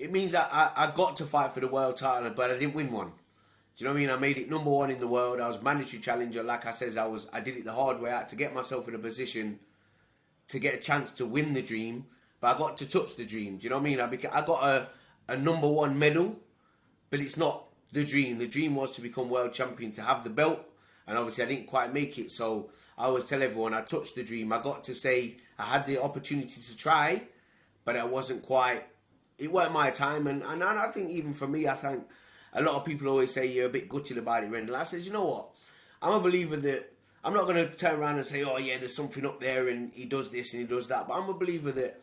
it means that I got to fight for the world title, but I didn't win one. Do you know what I mean? I made it #1 in the world. I was mandatory challenger. Like I said, I did it the hard way. I had to get myself in a position to get a chance to win the dream, but I got to touch the dream. Do you know what I mean? I got a #1 medal, but it's not the dream. The dream was to become world champion, to have the belt, and obviously I didn't quite make it. So I always tell everyone I touched the dream. I got to say I had the opportunity to try, but I wasn't quite. It weren't my time, and I think even for me, I think a lot of people always say you're a bit gutted about it, Rendall. I says, you know what? I'm a believer that I'm not going to turn around and say, oh yeah, there's something up there and he does this and he does that. But I'm a believer that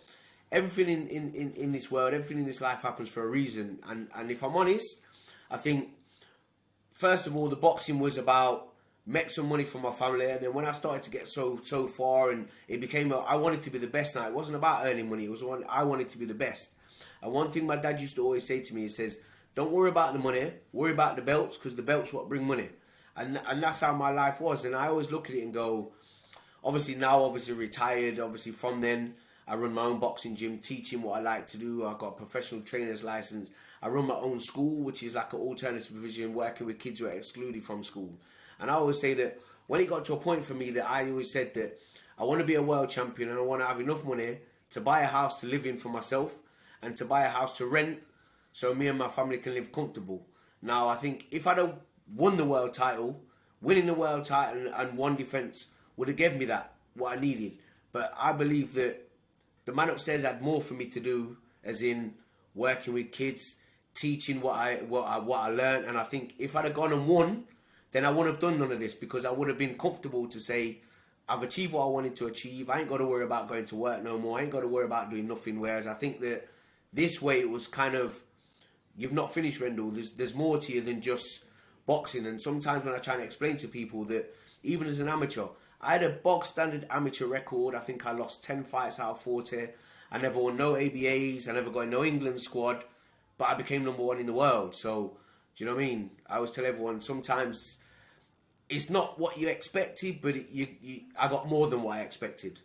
everything in this world, everything in this life happens for a reason. And if I'm honest, I think, first of all, the boxing was about make some money for my family. And then when I started to get so far and it became, I wanted to be the best now. It wasn't about earning money. It was I wanted to be the best. And one thing my dad used to always say to me, he says, don't worry about the money, worry about the belts, because the belts what bring money. And that's how my life was. And I always look at it and go, obviously retired, obviously from then, I run my own boxing gym, teaching what I like to do. I've got a professional trainer's license. I run my own school, which is like an alternative provision, working with kids who are excluded from school. And I always say that when it got to a point for me that I always said that I want to be a world champion and I want to have enough money to buy a house to live in for myself and to buy a house to rent so me and my family can live comfortable. Now, I think if I'd have won the world title, winning the world title and one defence would have given me that, what I needed. But I believe that the man upstairs had more for me to do, as in working with kids, teaching what I learned. And I think if I'd have gone and won, then I wouldn't have done none of this, because I would have been comfortable to say, I've achieved what I wanted to achieve. I ain't got to worry about going to work no more. I ain't got to worry about doing nothing. Whereas I think that this way it was kind of, you've not finished, Rendall. There's more to you than just boxing. And sometimes when I try to explain to people that even as an amateur, I had a bog standard amateur record. I think I lost 10 fights out of 40. I never won no ABAs. I never got in no England squad. But I became #1 in the world. So, do you know what I mean? I always tell everyone, sometimes it's not what you expected, but I got more than what I expected.